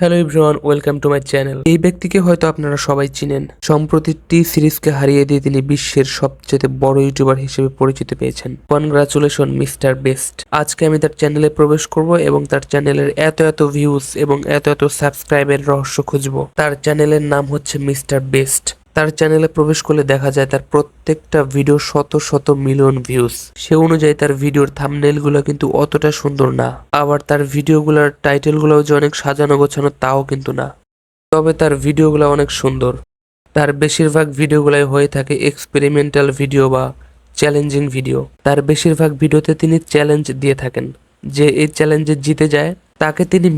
Hello everyone, welcome to my channel. এই ব্যক্তিকে হয়তো আপনারা সবাই চিনেন। সম্প্রতি টি সিরিজকে হারিয়ে দিয়ে তিনি বিশ্বের সবচেয়ে বড় ইউটিউবার হিসেবে পরিচিত পেয়েছেন। Congratulation mister best. আজকে আমি তার চ্যানেলে প্রবেশ করব এবং তার চ্যানেলের এত ভিউজ এবং এত সাবস্ক্রাইবের রহস্য খুঁজবো। তার চ্যানেলের নাম হচ্ছে মিস্টার বেস্ট। তার চ্যানেলে প্রবেশ করলে দেখা যায় তার প্রত্যেকটা ভিডিও শত মিলিয়ন ভিউজ। সে অনুযায়ী তার ভিডিওর থাম্বনেইলগুলো কিন্তু অতটা সুন্দর না, আবার তার ভিডিওগুলোর টাইটেলগুলোও যে অনেক সাজানো গোছানো তাও কিন্তু না। তবে তার ভিডিওগুলো অনেক সুন্দর। তার বেশিরভাগ ভিডিওগুলাই হয়ে থাকে এক্সপেরিমেন্টাল ভিডিও বা চ্যালেঞ্জিং ভিডিও। তার বেশিরভাগ ভিডিওতে তিনি চ্যালেঞ্জ দিয়ে থাকেন, যে এই চ্যালেঞ্জে জিতে যায় তাকে তিনি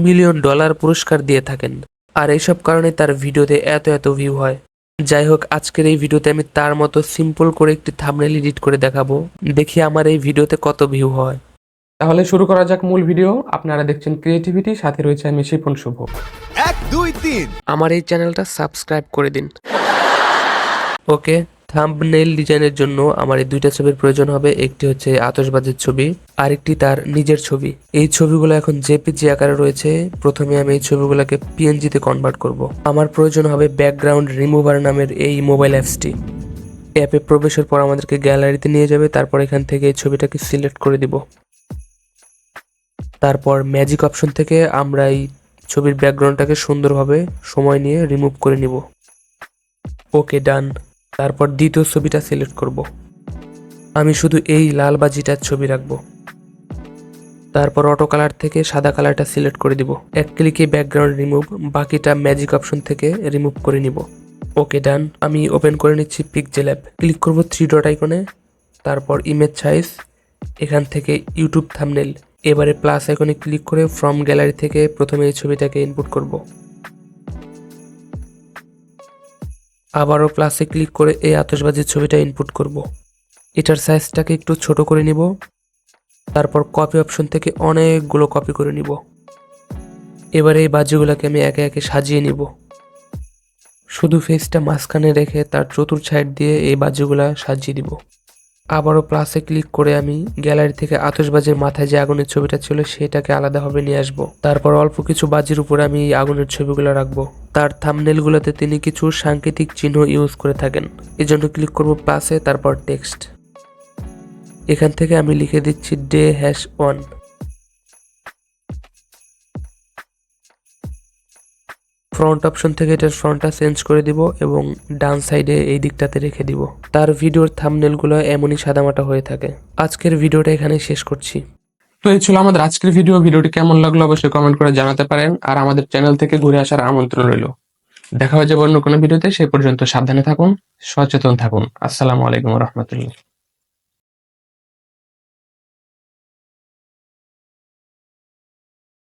মিলিয়ন ডলার পুরস্কার দিয়ে থাকেন। আর এইসব কারণে তার ভিডিওতে এত ভিউ হয়। যাই হোক, আজকের এই ভিডিওতে আমি তার মতো সিম্পল করে একটি থাম্বনেইল এডিট করে দেখাবো। দেখি আমার এই ভিডিওতে কত ভিউ হয়। তাহলে শুরু করা যাক মূল ভিডিও। আপনারা দেখছেন ক্রিয়েটিভিটি, সাথে রয়েছে আমি শিপন শুভ। 1 2 3 আমার এই চ্যানেলটা সাবস্ক্রাইব করে দিন। ওকে, থাম্বনেইল ডিজাইনের জন্য আমার এই দুইটা ছবির প্রয়োজন হবে। একটি হচ্ছে আতশবাজির ছবি, আরেকটি তার নিজের ছবি। এই ছবিগুলো এখন জেপিজি আকারে রয়েছে। প্রথমে আমি এই ছবিগুলোকে পিএনজিতে কনভার্ট করব। আমার প্রয়োজন হবে ব্যাকগ্রাউন্ড রিমুভার নামের এই মোবাইল অ্যাপসটি। অ্যাপে প্রবেশের পর আমাদেরকে গ্যালারিতে নিয়ে যাবে। তারপর এখান থেকে এই ছবিটাকে সিলেক্ট করে দিব। তারপর ম্যাজিক অপশন থেকে আমরা এই ছবির ব্যাকগ্রাউন্ডটাকে সুন্দরভাবে সময় নিয়ে রিমুভ করে নিব। ওকে, ডান। তারপর দ্বিতীয় ছবিটা সিলেক্ট করব। আমি শুধু এই লাল বাজিটার ছবি রাখবো। তারপর অটো কালার থেকে সাদা কালারটা সিলেক্ট করে দিব। এক ক্লিকে ব্যাকগ্রাউন্ড রিমুভ, বাকিটা ম্যাজিক অপশন থেকে রিমুভ করে নিব। ওকে, ডান। আমি ওপেন করে নিচ্ছি পিক্সেল অ্যাপ। ক্লিক করব 3 ডট আইকনে, তারপর ইমেজ সাইজ, এখান থেকে ইউটিউব থাম্বনেইল। এবারে প্লাস আইকনে ক্লিক করে ফ্রম গ্যালারি থেকে প্রথমে এই ছবিটাকে ইনপুট করব। আবারও প্লাসে ক্লিক করে এই আতশবাজির ছবিটা ইনপুট করব। এটার সাইজটাকে একটু ছোট করে নিব। তারপর কপি অপশন থেকে অনেকগুলো কপি করে নিব। এবারে এই বাজিগুলোকে আমি একে একে সাজিয়ে নিব। শুধু ফেসটা মাঝখানে রেখে তার চতুর্থ সাইড দিয়ে এই বাজিগুলা সাজিয়ে দিব। আবারও প্লাসে ক্লিক করে আমি গ্যালারি থেকে আতশবাজির মাথায় যে আগুনের ছবিটা ছিল সেটাকে আলাদাভাবে নিয়ে আসবো। তারপর অল্প কিছু বাজির উপরে আমি এই আগুনের ছবিগুলো রাখবো। তার থাম্বনেইলগুলোতে তিনি কিছু সাংকেতিক চিহ্ন ইউজ করে থাকেন। এজন্য ক্লিক করব প্লাসে, তারপর টেক্সট। এখান থেকে আমি লিখে দিচ্ছি day-1। ফ্রন্ট অপশন থেকে এটার ফ্রন্টটা চেঞ্জ করে দিব এবং ডান সাইডে এই দিকটাতে রেখে দিব। তার ভিডিওর থাম্বনেইলগুলো এমনই সাদামাটা হয়ে থাকে। আজকের ভিডিওটা এখানে শেষ করছি। তো এই ছিল আমাদের আজকের ভিডিও। ভিডিওটি কেমন লাগলো অবশ্যই কমেন্ট করে জানাতে পারেন, আর আমাদের চ্যানেল থেকে ঘুরে আসার আমন্ত্রণ রইল। দেখা হয়ে যাবে অন্য কোনো ভিডিওতে। সেই পর্যন্ত সাবধানে থাকুন, সচেতন থাকুন। আসসালামু আলাইকুম রহমতুল্লাহ।